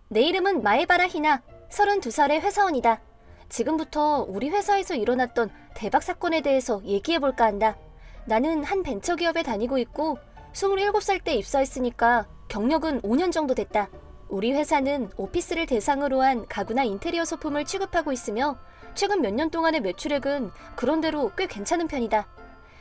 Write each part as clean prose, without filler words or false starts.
내 이름은 마에바라 히나, 32살의 회사원이다. 지금부터 우리 회사에서 일어났던 대박 사건에 대해서 얘기해볼까 한다. 나는 한 벤처기업에 다니고 있고 27살 때 입사했으니까 경력은 5년 정도 됐다. 우리 회사는 오피스를 대상으로 한 가구나 인테리어 소품을 취급하고 있으며 최근 몇 년 동안의 매출액은 그런대로 꽤 괜찮은 편이다.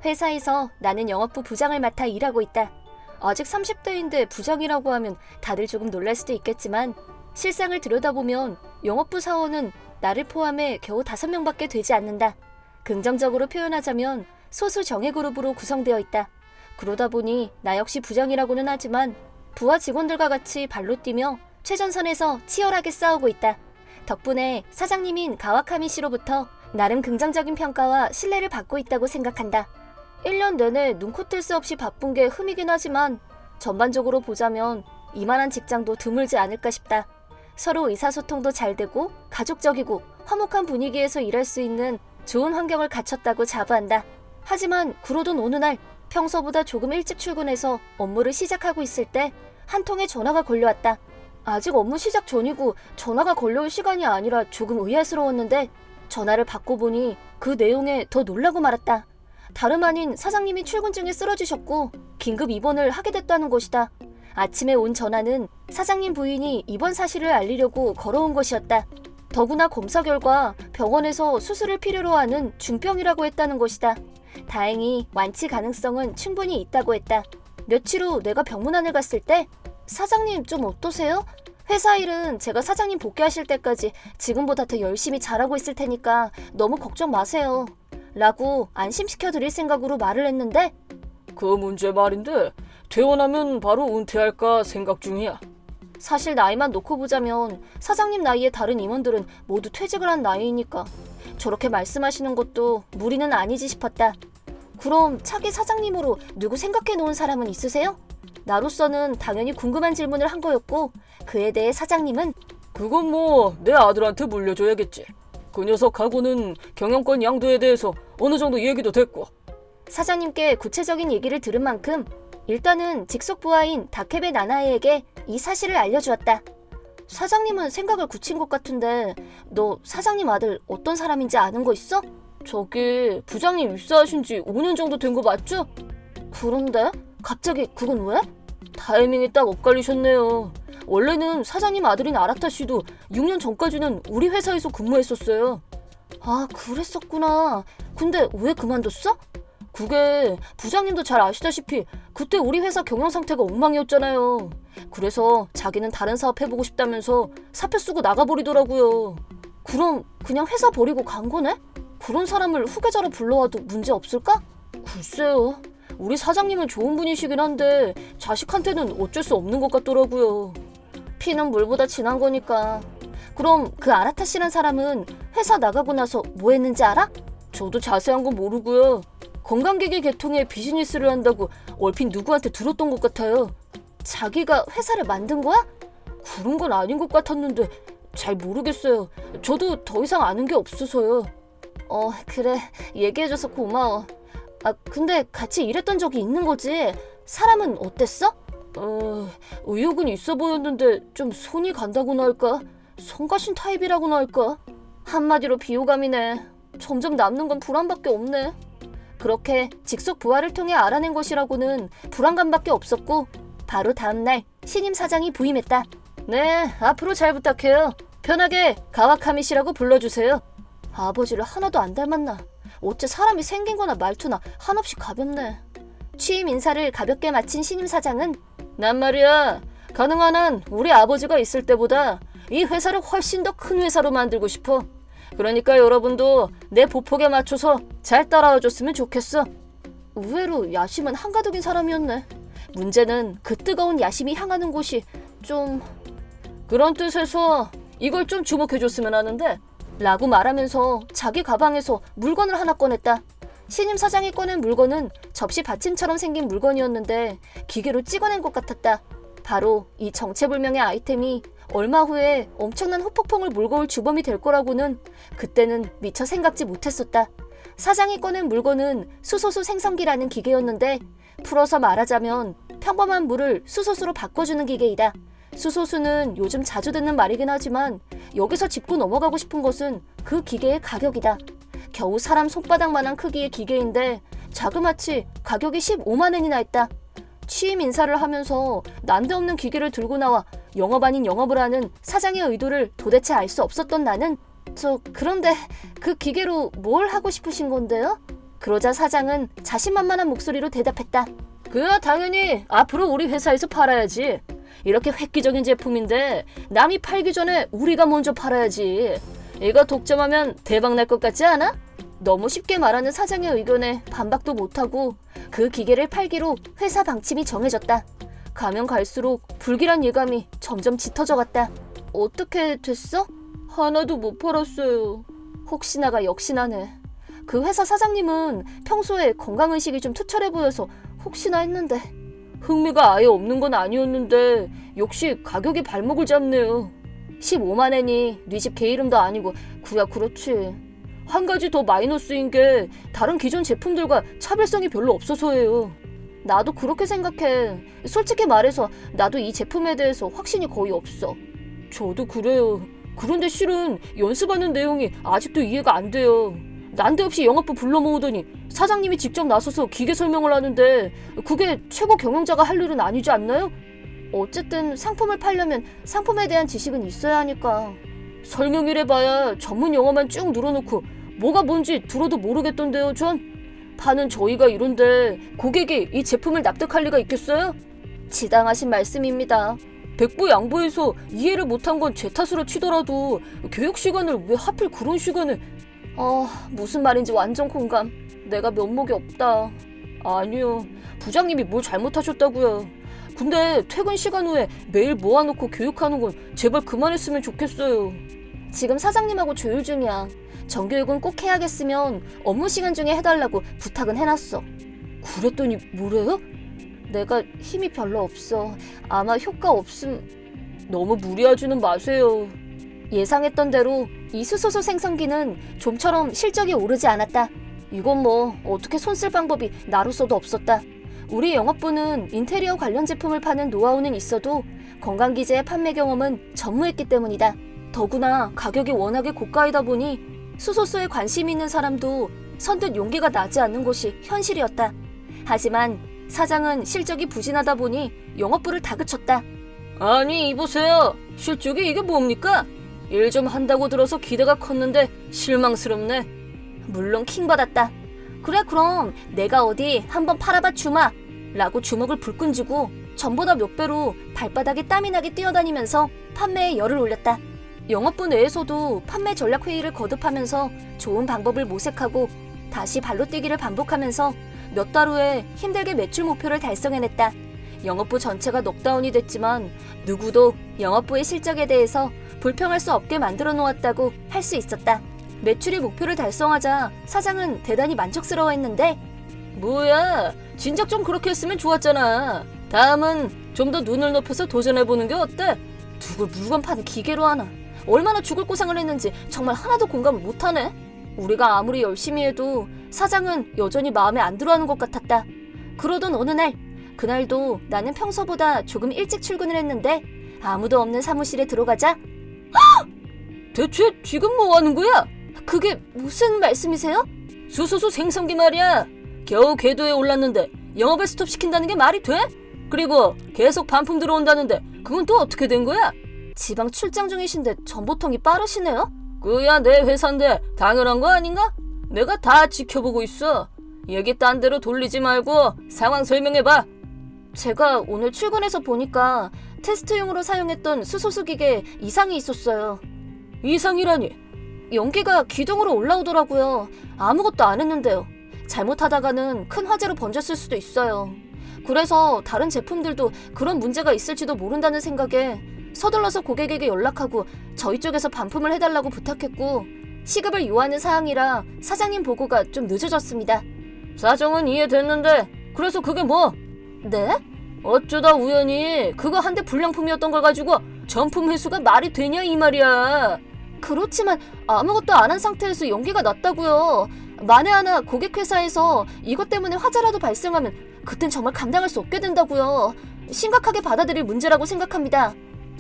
회사에서 나는 영업부 부장을 맡아 일하고 있다. 아직 30대인데 부장이라고 하면 다들 조금 놀랄 수도 있겠지만 실상을 들여다보면 영업부 사원은 나를 포함해 겨우 5명밖에 되지 않는다. 긍정적으로 표현하자면 소수 정예 그룹으로 구성되어 있다. 그러다 보니 나 역시 부장이라고는 하지만 부하 직원들과 같이 발로 뛰며 최전선에서 치열하게 싸우고 있다. 덕분에 사장님인 가와카미 씨로부터 나름 긍정적인 평가와 신뢰를 받고 있다고 생각한다. 1년 내내 눈코 뜰 새 없이 바쁜 게 흠이긴 하지만 전반적으로 보자면 이만한 직장도 드물지 않을까 싶다. 서로 의사소통도 잘 되고 가족적이고 화목한 분위기에서 일할 수 있는 좋은 환경을 갖췄다고 자부한다. 하지만 그러던 어느 날 평소보다 조금 일찍 출근해서 업무를 시작하고 있을 때 한 통의 전화가 걸려왔다. 아직 업무 시작 전이고 전화가 걸려올 시간이 아니라 조금 의아스러웠는데 전화를 받고 보니 그 내용에 더 놀라고 말았다. 다름 아닌 사장님이 출근 중에 쓰러지셨고 긴급 입원을 하게 됐다는 것이다. 아침에 온 전화는 사장님 부인이 입원 사실을 알리려고 걸어온 것이었다. 더구나 검사 결과 병원에서 수술을 필요로 하는 중병이라고 했다는 것이다. 다행히 완치 가능성은 충분히 있다고 했다. 며칠 후 내가 병문안을 갔을 때 사장님 좀 어떠세요? 회사 일은 제가 사장님 복귀하실 때까지 지금보다 더 열심히 잘하고 있을 테니까 너무 걱정 마세요. 라고 안심시켜 드릴 생각으로 말을 했는데 그 문제 말인데 퇴원하면 바로 은퇴할까 생각 중이야. 사실 나이만 놓고 보자면 사장님 나이의 다른 임원들은 모두 퇴직을 한 나이니까 저렇게 말씀하시는 것도 무리는 아니지 싶었다. 그럼 차기 사장님으로 누구 생각해 놓은 사람은 있으세요? 나로서는 당연히 궁금한 질문을 한 거였고 그에 대해 사장님은 그건 뭐 내 아들한테 물려줘야겠지. 그 녀석하고는 경영권 양도에 대해서 어느 정도 얘기도 됐고. 사장님께 구체적인 얘기를 들은 만큼 일단은 직속 부하인 다케베 나나에에게 이 사실을 알려주었다. 사장님은 생각을 굳힌 것 같은데 너 사장님 아들 어떤 사람인지 아는 거 있어? 저기 부장님 입사하신 지 5년 정도 된 거 맞죠? 그런데? 갑자기 그건 왜? 타이밍이 딱 엇갈리셨네요. 원래는 사장님 아들인 아라타 씨도 6년 전까지는 우리 회사에서 근무했었어요. 아, 그랬었구나. 근데 왜 그만뒀어? 그게 부장님도 잘 아시다시피 그때 우리 회사 경영 상태가 엉망이었잖아요. 그래서 자기는 다른 사업 해보고 싶다면서 사표 쓰고 나가버리더라고요. 그럼 그냥 회사 버리고 간 거네? 그런 사람을 후계자로 불러와도 문제 없을까? 글쎄요. 우리 사장님은 좋은 분이시긴 한데 자식한테는 어쩔 수 없는 것 같더라고요. 피는 물보다 진한 거니까. 그럼 그 아라타 씨란 사람은 회사 나가고 나서 뭐 했는지 알아? 저도 자세한 건 모르고요. 건강기기 계통의 비즈니스를 한다고 얼핏 누구한테 들었던 것 같아요. 자기가 회사를 만든 거야? 그런 건 아닌 것 같았는데 잘 모르겠어요. 저도 더 이상 아는 게 없어서요. 그래. 얘기해줘서 고마워. 아, 근데 같이 일했던 적이 있는 거지? 사람은 어땠어? 의욕은 있어 보였는데 좀 손이 간다고나 할까? 성가신 타입이라고나 할까? 한마디로 비호감이네. 점점 남는 건 불안밖에 없네. 그렇게 직속 부하를 통해 알아낸 것이라고는 불안감밖에 없었고 바로 다음날 신임 사장이 부임했다. 네, 앞으로 잘 부탁해요. 편하게 가와카미 씨라고 불러주세요. 아버지를 하나도 안 닮았나? 어째 사람이 생긴 거나 말투나 한없이 가볍네. 취임 인사를 가볍게 마친 신임 사장은 난 말이야, 가능한 한 우리 아버지가 있을 때보다 이 회사를 훨씬 더 큰 회사로 만들고 싶어. 그러니까 여러분도 내 보폭에 맞춰서 잘 따라와 줬으면 좋겠어. 의외로 야심은 한가득인 사람이었네. 문제는 그 뜨거운 야심이 향하는 곳이 좀... 그런 뜻에서 이걸 좀 주목해줬으면 하는데 라고 말하면서 자기 가방에서 물건을 하나 꺼냈다. 신임 사장이 꺼낸 물건은 접시 받침처럼 생긴 물건이었는데 기계로 찍어낸 것 같았다. 바로 이 정체불명의 아이템이 얼마 후에 엄청난 후폭풍을 몰고 올 주범이 될 거라고는 그때는 미처 생각지 못했었다. 사장이 꺼낸 물건은 수소수 생성기라는 기계였는데 풀어서 말하자면 평범한 물을 수소수로 바꿔주는 기계이다. 수소수는 요즘 자주 듣는 말이긴 하지만 여기서 짚고 넘어가고 싶은 것은 그 기계의 가격이다. 겨우 사람 손바닥만한 크기의 기계인데 자그마치 가격이 15만 원이나 했다. 취임 인사를 하면서 난데없는 기계를 들고 나와 영업 아닌 영업을 하는 사장의 의도를 도대체 알 수 없었던 나는 그런데 그 기계로 뭘 하고 싶으신 건데요? 그러자 사장은 자신만만한 목소리로 대답했다. 당연히 앞으로 우리 회사에서 팔아야지. 이렇게 획기적인 제품인데 남이 팔기 전에 우리가 먼저 팔아야지. 이거 독점하면 대박 날 것 같지 않아? 너무 쉽게 말하는 사장의 의견에 반박도 못하고 그 기계를 팔기로 회사 방침이 정해졌다. 가면 갈수록 불길한 예감이 점점 짙어져 갔다. 어떻게 됐어? 하나도 못 팔았어요. 혹시나가 역시나네. 그 회사 사장님은 평소에 건강의식이 좀 투철해 보여서 혹시나 했는데. 흥미가 아예 없는 건 아니었는데 역시 가격이 발목을 잡네요. 15만 원이 네 집 개 이름도 아니고 그야 그렇지. 한 가지 더 마이너스인 게 다른 기존 제품들과 차별성이 별로 없어서예요. 나도 그렇게 생각해. 솔직히 말해서 나도 이 제품에 대해서 확신이 거의 없어. 저도 그래요. 그런데 실은 연습하는 내용이 아직도 이해가 안 돼요. 난데없이 영업부 불러 모으더니 사장님이 직접 나서서 기계 설명을 하는데 그게 최고 경영자가 할 일은 아니지 않나요? 어쨌든 상품을 팔려면 상품에 대한 지식은 있어야 하니까. 설명이래봐야 전문 용어만 쭉 늘어놓고 뭐가 뭔지 들어도 모르겠던데요, 전. 파는 저희가 이런데 고객이 이 제품을 납득할 리가 있겠어요? 지당하신 말씀입니다. 백보양보해서 이해를 못한 건 제 탓으로 치더라도 교육 시간을 왜 하필 그런 시간에. 무슨 말인지 완전 공감. 내가 면목이 없다. 아니요, 부장님이 뭘 잘못하셨다고요. 근데 퇴근 시간 후에 매일 모아놓고 교육하는 건 제발 그만했으면 좋겠어요. 지금 사장님하고 조율 중이야. 정교육은 꼭 해야겠으면 업무 시간 중에 해달라고 부탁은 해놨어. 그랬더니 뭐래요? 내가 힘이 별로 없어. 아마 효과 없음. 너무 무리하지는 마세요. 예상했던 대로 이 수소수 생성기는 좀처럼 실적이 오르지 않았다. 이건 뭐 어떻게 손 쓸 방법이 나로서도 없었다. 우리 영업부는 인테리어 관련 제품을 파는 노하우는 있어도 건강기재의 판매 경험은 전무했기 때문이다. 더구나 가격이 워낙에 고가이다 보니 수소수에 관심이 있는 사람도 선뜻 용기가 나지 않는 것이 현실이었다. 하지만 사장은 실적이 부진하다 보니 영업부를 다그쳤다. 아니 이보세요. 실적이 이게 뭡니까? 일 좀 한다고 들어서 기대가 컸는데 실망스럽네. 물론 킹받았다. 그래 그럼 내가 어디 한번 팔아봐 주마 라고 주먹을 불끈 쥐고 전보다 몇 배로 발바닥에 땀이 나게 뛰어다니면서 판매에 열을 올렸다. 영업부 내에서도 판매 전략 회의를 거듭하면서 좋은 방법을 모색하고 다시 발로 뛰기를 반복하면서 몇 달 후에 힘들게 매출 목표를 달성해냈다. 영업부 전체가 넉다운이 됐지만 누구도 영업부의 실적에 대해서 불평할 수 없게 만들어 놓았다고 할 수 있었다. 매출이 목표를 달성하자 사장은 대단히 만족스러워했는데 뭐야, 진작 좀 그렇게 했으면 좋았잖아. 다음은 좀 더 눈을 높여서 도전해보는 게 어때? 누굴 물건 파는 기계로 하나. 얼마나 죽을 고생을 했는지 정말 하나도 공감을 못하네. 우리가 아무리 열심히 해도 사장은 여전히 마음에 안 들어하는 것 같았다. 그러던 어느 날, 그날도 나는 평소보다 조금 일찍 출근을 했는데 아무도 없는 사무실에 들어가자 대체 지금 뭐 하는 거야? 그게 무슨 말씀이세요? 수소수 생성기 말이야. 겨우 궤도에 올랐는데 영업을 스톱시킨다는 게 말이 돼? 그리고 계속 반품 들어온다는데 그건 또 어떻게 된 거야? 지방 출장 중이신데 전보통이 빠르시네요? 그야 내 회사인데 당연한 거 아닌가? 내가 다 지켜보고 있어. 얘기 딴 데로 돌리지 말고 상황 설명해봐. 제가 오늘 출근해서 보니까 테스트용으로 사용했던 수소수 기계에 이상이 있었어요. 이상이라니? 연기가 기둥으로 올라오더라고요. 아무것도 안 했는데요. 잘못하다가는 큰 화재로 번졌을 수도 있어요. 그래서 다른 제품들도 그런 문제가 있을지도 모른다는 생각에 서둘러서 고객에게 연락하고 저희 쪽에서 반품을 해달라고 부탁했고 시급을 요하는 사항이라 사장님 보고가 좀 늦어졌습니다. 사정은 이해됐는데 그래서 그게 뭐? 네? 어쩌다 우연히 그거 한 대 불량품이었던 걸 가지고 전품 회수가 말이 되냐 이 말이야. 그렇지만 아무것도 안 한 상태에서 연기가 났다고요. 만에 하나 고객회사에서 이것 때문에 화재라도 발생하면 그땐 정말 감당할 수 없게 된다고요. 심각하게 받아들일 문제라고 생각합니다.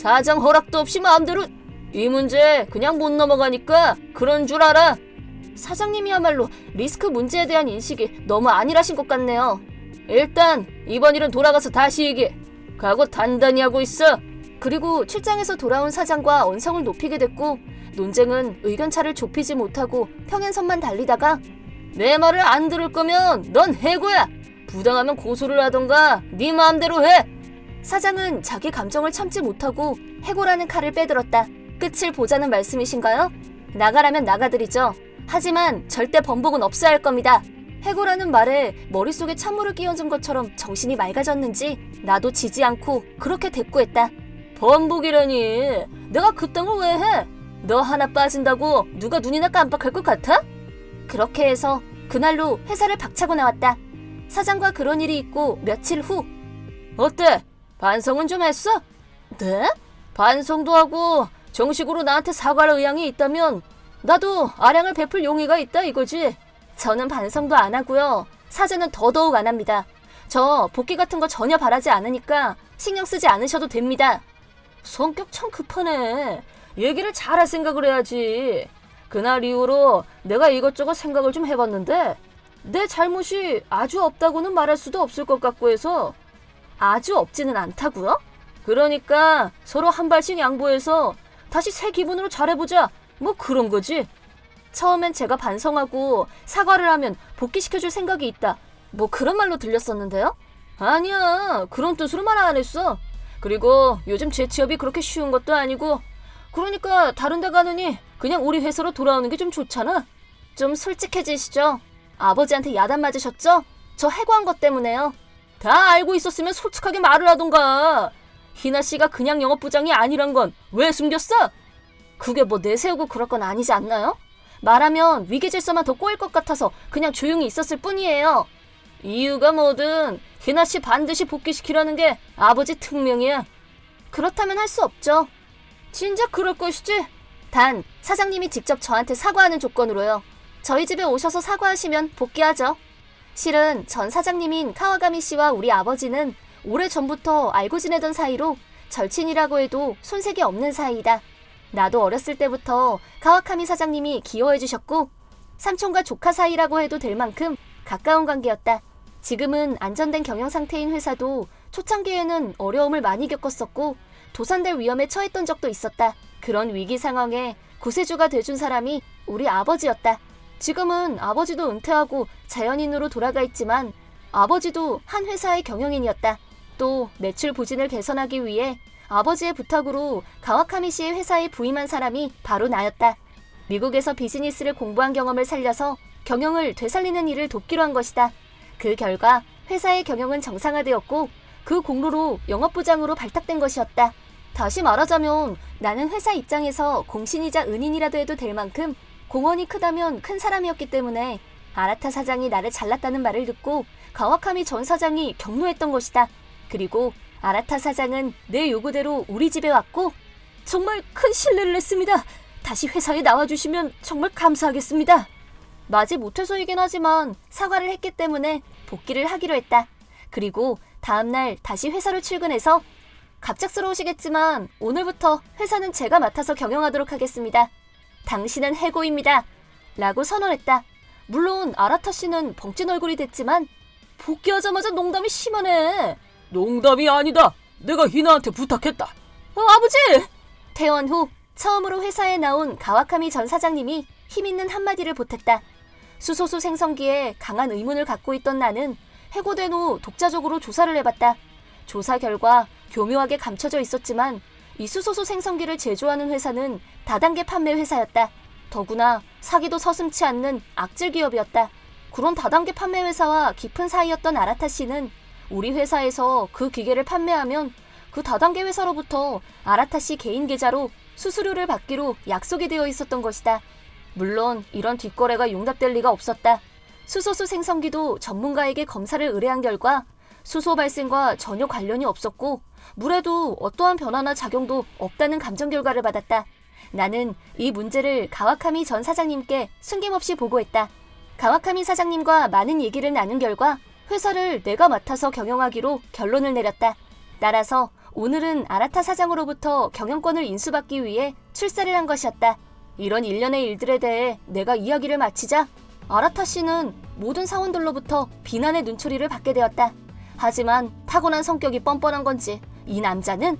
사장 허락도 없이 마음대로. 이 문제 그냥 못 넘어가니까 그런 줄 알아. 사장님이야말로 리스크 문제에 대한 인식이 너무 안일하신 것 같네요. 일단 이번 일은 돌아가서 다시 얘기해. 각오 단단히 하고 있어. 그리고 출장에서 돌아온 사장과 언성을 높이게 됐고 논쟁은 의견차를 좁히지 못하고 평행선만 달리다가 내 말을 안 들을 거면 넌 해고야. 부당하면 고소를 하던가 네 마음대로 해. 사장은 자기 감정을 참지 못하고 해고라는 칼을 빼들었다. 끝을 보자는 말씀이신가요? 나가라면 나가드리죠. 하지만 절대 번복은 없어야 할 겁니다. 해고라는 말에 머릿속에 찬물을 끼얹은 것처럼 정신이 맑아졌는지 나도 지지 않고 그렇게 대꾸했다. 번복이라니. 내가 그딴 걸 왜 해? 너 하나 빠진다고 누가 눈이나 깜빡할 것 같아? 그렇게 해서 그날로 회사를 박차고 나왔다. 사장과 그런 일이 있고 며칠 후. 어때? 반성은 좀 했어? 네? 반성도 하고 정식으로 나한테 사과할 의향이 있다면 나도 아량을 베풀 용의가 있다 이거지. 저는 반성도 안 하고요. 사죄는 더더욱 안 합니다. 저 복귀 같은 거 전혀 바라지 않으니까 신경 쓰지 않으셔도 됩니다. 성격 참 급하네. 얘기를 잘할 생각을 해야지. 그날 이후로 내가 이것저것 생각을 좀 해봤는데 내 잘못이 아주 없다고는 말할 수도 없을 것 같고 해서. 아주 없지는 않다고요? 그러니까 서로 한 발씩 양보해서 다시 새 기분으로 잘해보자. 뭐 그런 거지. 처음엔 제가 반성하고 사과를 하면 복귀시켜줄 생각이 있다. 뭐 그런 말로 들렸었는데요? 아니야. 그런 뜻으로 말 안 했어. 그리고 요즘 재취업이 그렇게 쉬운 것도 아니고 그러니까 다른 데 가느니 그냥 우리 회사로 돌아오는 게 좀 좋잖아. 좀 솔직해지시죠. 아버지한테 야단 맞으셨죠? 저 해고한 것 때문에요. 다 알고 있었으면 솔직하게 말을 하던가. 희나 씨가 그냥 영업부장이 아니란 건 왜 숨겼어? 그게 뭐 내세우고 그럴 건 아니지 않나요? 말하면 위계질서만 더 꼬일 것 같아서 그냥 조용히 있었을 뿐이에요. 이유가 뭐든 희나 씨 반드시 복귀시키라는 게 아버지 특명이야. 그렇다면 할 수 없죠. 진짜 그럴 것이지? 단 사장님이 직접 저한테 사과하는 조건으로요. 저희 집에 오셔서 사과하시면 복귀하죠. 실은 전 사장님인 카와가미 씨와 우리 아버지는 오래전부터 알고 지내던 사이로 절친이라고 해도 손색이 없는 사이이다. 나도 어렸을 때부터 카와카미 사장님이 기여해 주셨고 삼촌과 조카 사이라고 해도 될 만큼 가까운 관계였다. 지금은 안전된 경영 상태인 회사도 초창기에는 어려움을 많이 겪었었고 도산될 위험에 처했던 적도 있었다. 그런 위기 상황에 구세주가 돼준 사람이 우리 아버지였다. 지금은 아버지도 은퇴하고 자연인으로 돌아가 있지만 아버지도 한 회사의 경영인이었다. 또 매출 부진을 개선하기 위해 아버지의 부탁으로 가와카미 씨의 회사에 부임한 사람이 바로 나였다. 미국에서 비즈니스를 공부한 경험을 살려서 경영을 되살리는 일을 돕기로 한 것이다. 그 결과 회사의 경영은 정상화되었고 그 공로로 영업부장으로 발탁된 것이었다. 다시 말하자면 나는 회사 입장에서 공신이자 은인이라도 해도 될 만큼 공헌이 크다면 큰 사람이었기 때문에 아라타 사장이 나를 잘랐다는 말을 듣고 가와카미 전 사장이 격노했던 것이다. 그리고 아라타 사장은 내 요구대로 우리 집에 왔고 정말 큰 신뢰를 했습니다. 다시 회사에 나와주시면 정말 감사하겠습니다. 마지 못해서이긴 하지만 사과를 했기 때문에 복귀를 하기로 했다. 그리고 다음날 다시 회사로 출근해서 갑작스러우시겠지만 오늘부터 회사는 제가 맡아서 경영하도록 하겠습니다. 당신은 해고입니다. 라고 선언했다. 물론 아라타 씨는 벙찐 얼굴이 됐지만 복귀하자마자 농담이 심하네. 농담이 아니다. 내가 희나한테 부탁했다. 아버지! 퇴원 후 처음으로 회사에 나온 가와카미 전 사장님이 힘있는 한마디를 보탰다. 수소수 생성기에 강한 의문을 갖고 있던 나는 해고된 후 독자적으로 조사를 해봤다. 조사 결과 교묘하게 감춰져 있었지만 이 수소수 생성기를 제조하는 회사는 다단계 판매 회사였다. 더구나 사기도 서슴치 않는 악질 기업이었다. 그런 다단계 판매 회사와 깊은 사이였던 아라타 씨는 우리 회사에서 그 기계를 판매하면 그 다단계 회사로부터 아라타 씨 개인 계좌로 수수료를 받기로 약속이 되어 있었던 것이다. 물론 이런 뒷거래가 용납될 리가 없었다. 수소수 생성기도 전문가에게 검사를 의뢰한 결과 수소 발생과 전혀 관련이 없었고 물에도 어떠한 변화나 작용도 없다는 감정 결과를 받았다. 나는 이 문제를 가와카미 전 사장님께 숨김없이 보고했다. 가와카미 사장님과 많은 얘기를 나눈 결과 회사를 내가 맡아서 경영하기로 결론을 내렸다. 따라서 오늘은 아라타 사장으로부터 경영권을 인수받기 위해 출세를 한 것이었다. 이런 일련의 일들에 대해 내가 이야기를 마치자 아라타 씨는 모든 사원들로부터 비난의 눈초리를 받게 되었다. 하지만 타고난 성격이 뻔뻔한 건지 이 남자는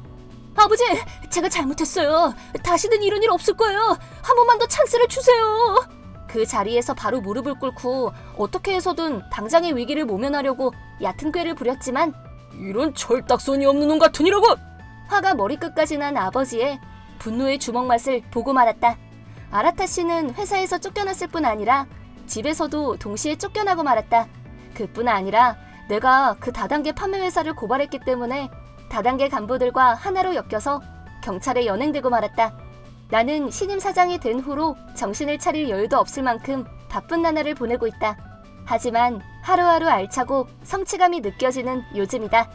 아버지, 제가 잘못했어요. 다시는 이런 일 없을 거예요. 한 번만 더 찬스를 주세요. 그 자리에서 바로 무릎을 꿇고 어떻게 해서든 당장의 위기를 모면하려고 얕은 꾀를 부렸지만 이런 철딱선이 없는 놈 같은 이라고! 화가 머리끝까지 난 아버지의 분노의 주먹맛을 보고 말았다. 아라타 씨는 회사에서 쫓겨났을 뿐 아니라 집에서도 동시에 쫓겨나고 말았다. 그뿐 아니라 내가 그 다단계 판매 회사를 고발했기 때문에 다단계 간부들과 하나로 엮여서 경찰에 연행되고 말았다. 나는 신임 사장이 된 후로 정신을 차릴 여유도 없을 만큼 바쁜 나날을 보내고 있다. 하지만 하루하루 알차고 성취감이 느껴지는 요즘이다.